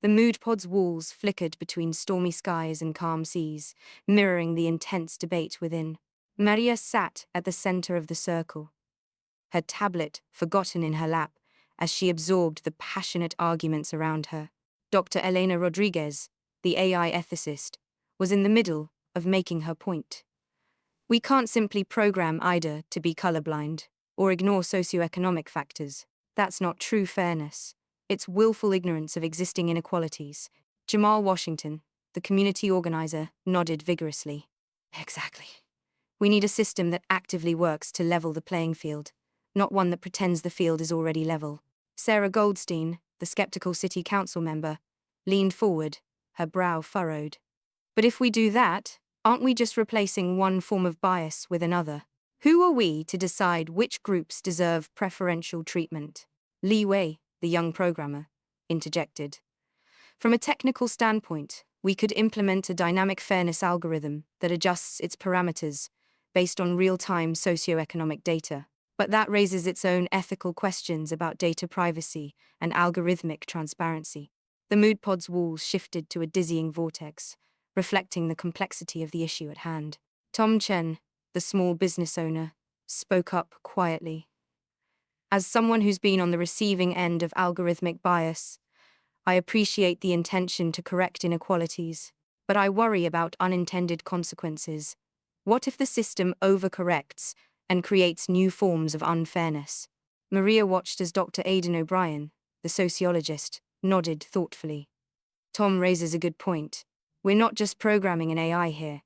The mood pod's walls flickered between stormy skies and calm seas, mirroring the intense debate within. Maria sat at the center of the circle, her tablet forgotten in her lap as she absorbed the passionate arguments around her. Dr. Elena Rodriguez, the AI ethicist, was in the middle of making her point. We can't simply program IDA to be colorblind or ignore socioeconomic factors. That's not true fairness. It's willful ignorance of existing inequalities. Jamal Washington, the community organizer, nodded vigorously. Exactly. We need a system that actively works to level the playing field, not one that pretends the field is already level. Sarah Goldstein, the skeptical city council member, leaned forward, her brow furrowed. But if we do that, aren't we just replacing one form of bias with another? Who are we to decide which groups deserve preferential treatment? Li Wei, the young programmer, interjected. From a technical standpoint, we could implement a dynamic fairness algorithm that adjusts its parameters based on real-time socioeconomic data. But that raises its own ethical questions about data privacy and algorithmic transparency. The mood pod's walls shifted to a dizzying vortex, reflecting the complexity of the issue at hand. Tom Chen, the small business owner, spoke up quietly. As someone who's been on the receiving end of algorithmic bias, I appreciate the intention to correct inequalities, but I worry about unintended consequences. What if the system overcorrects and creates new forms of unfairness? Maria watched as Dr. Aidan O'Brien, the sociologist, nodded thoughtfully. Tom raises a good point. We're not just programming an AI here.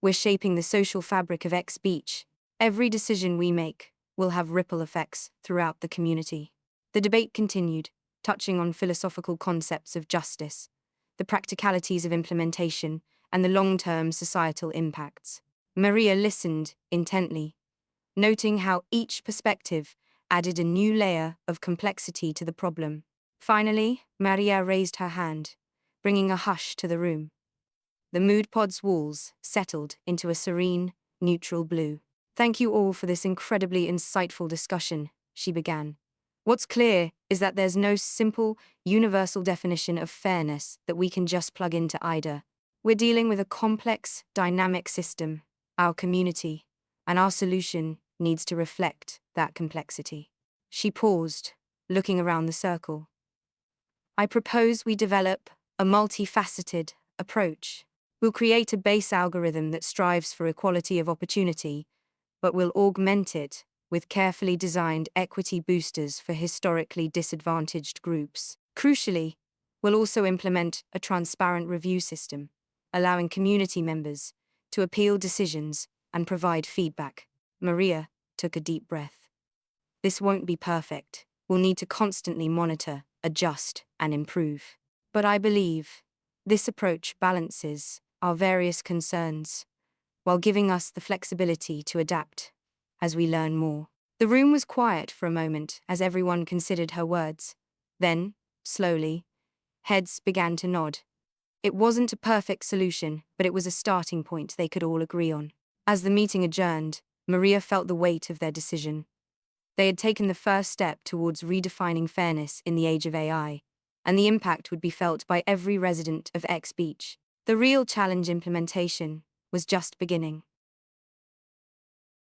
We're shaping the social fabric of X Beach. Every decision we make will have ripple effects throughout the community. The debate continued, touching on philosophical concepts of justice, the practicalities of implementation, and the long-term societal impacts. Maria listened intently, noting how each perspective added a new layer of complexity to the problem. Finally, Maria raised her hand, bringing a hush to the room. The mood pod's walls settled into a serene, neutral blue. Thank you all for this incredibly insightful discussion, she began. What's clear is that there's no simple, universal definition of fairness that we can just plug into IDA. We're dealing with a complex, dynamic system, our community, and our solution needs to reflect that complexity. She paused, looking around the circle. I propose we develop a multifaceted approach. We'll create a base algorithm that strives for equality of opportunity, but we'll augment it with carefully designed equity boosters for historically disadvantaged groups. Crucially, we'll also implement a transparent review system, allowing community members to appeal decisions and provide feedback. Maria took a deep breath. This won't be perfect. We'll need to constantly monitor, adjust, and improve. But I believe this approach balances our various concerns while giving us the flexibility to adapt as we learn more. The room was quiet for a moment as everyone considered her words. Then, slowly, heads began to nod. It wasn't a perfect solution, but it was a starting point they could all agree on. As the meeting adjourned, Maria felt the weight of their decision. They had taken the first step towards redefining fairness in the age of AI, and the impact would be felt by every resident of X Beach. The real challenge implementation was just beginning.